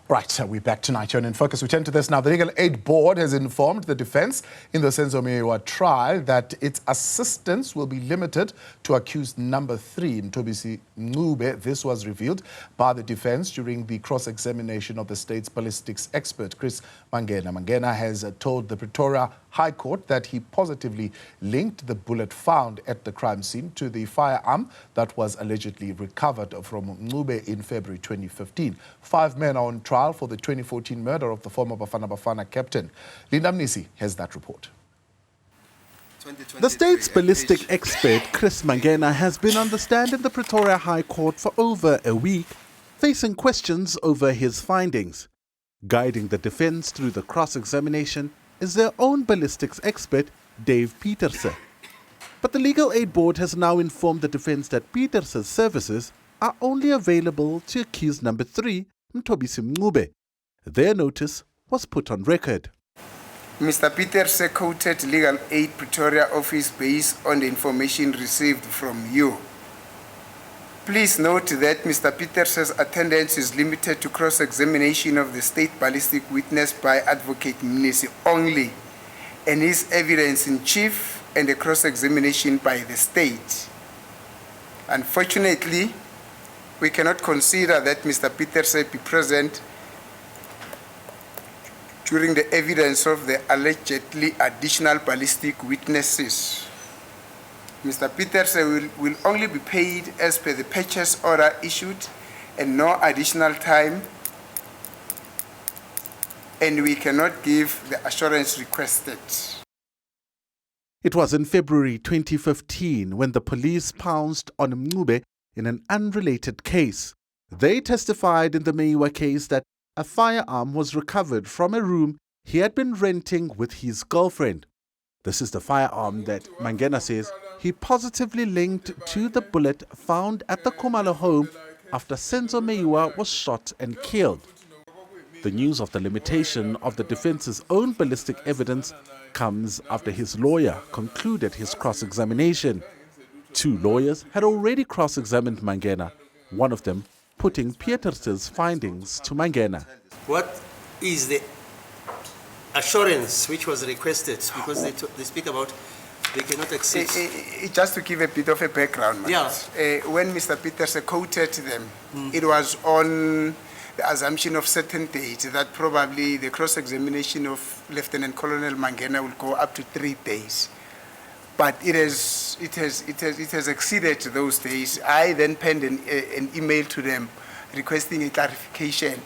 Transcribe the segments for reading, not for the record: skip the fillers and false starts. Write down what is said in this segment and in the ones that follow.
Right, we're back tonight here on In Focus. We turn to this now. The Legal Aid Board has informed the defense in the Senzo Meyiwa trial that its assistance will be limited to accused number 3, Mthobisi Mncube. This was revealed by the defense during the cross-examination of the state's ballistics expert, Chris Mangena. Mangena has told the Pretoria High Court that he positively linked the bullet found at the crime scene to the firearm that was allegedly recovered from Mncube in February 2015. 5 men are on trial for the 2014 murder of the former Bafana Bafana captain. Mnisi has that report. The state's ballistic expert, Chris Mangena, has been on the stand in the Pretoria High Court for over a week, facing questions over his findings. Guiding the defense through the cross-examination is their own ballistics expert, Dave Peterse. But the Legal Aid Board has now informed the defense that Peterse's services are only available to accused number 3, Mthobisi Mncube. Their notice was put on record. Mr. Peterse quoted Legal Aid Pretoria office based on the information received from you. Please note that Mr. Peterse's attendance is limited to cross-examination of the state ballistic witness by Advocate Mnisi only, and his evidence in chief and the cross-examination by the state. Unfortunately, we cannot consider that Mr. Peterse be present during the evidence of the allegedly additional ballistic witnesses. Mr. Peterse will only be paid as per the purchase order issued and no additional time, and we cannot give the assurance requested. It was in February 2015 when the police pounced on Mncube in an unrelated case. They testified in the Meyiwa case that a firearm was recovered from a room he had been renting with his girlfriend. This is the firearm that Mangena says he positively linked to the bullet found at the Khumalo home after Senzo Meyiwa was shot and killed. The news of the limitation of the defense's own ballistic evidence comes after his lawyer concluded his cross-examination. 2 lawyers had already cross-examined Mangena, one of them putting Peterse's findings to Mangena. What is the assurance which was requested? Because they speak about they cannot access. Just to give a bit of a background, yeah. When Mr. Peterse quoted them, it was on the assumption of certain dates that probably the cross-examination of Lieutenant Colonel Mangena will go up to 3 days. But it has exceeded those days. I then penned an email to them requesting a clarification.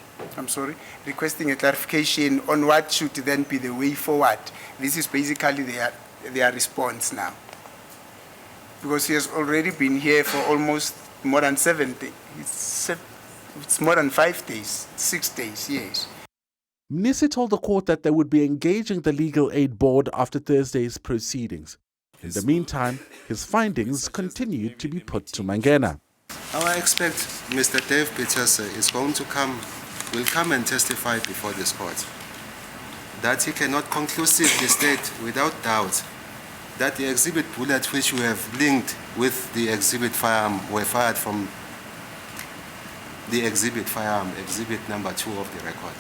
Requesting a clarification on what should then be the way forward. This is basically their response now. Because he has already been here for almost more than 7 days. It's more than 5 days, 6 days, yes. Mnisi told the court that they would be engaging the Legal Aid Board after Thursday's proceedings. In the meantime, his findings continued to be put to Mangena. I expect Mr. Dave Peterse will come and testify before this court that he cannot conclusively state without doubt that the exhibit bullets which we have linked with the exhibit firearm were fired from the exhibit firearm, exhibit number 2 of the record.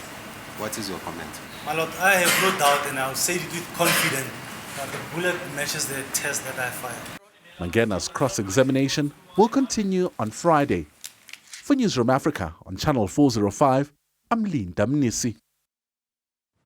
What is your comment? My Lord, I have no doubt, and I'll say it with confidence, that the bullet matches the test that I fired. Mangena's cross-examination will continue on Friday. For Newzroom Afrika on Channel 405, I'm Mnisi.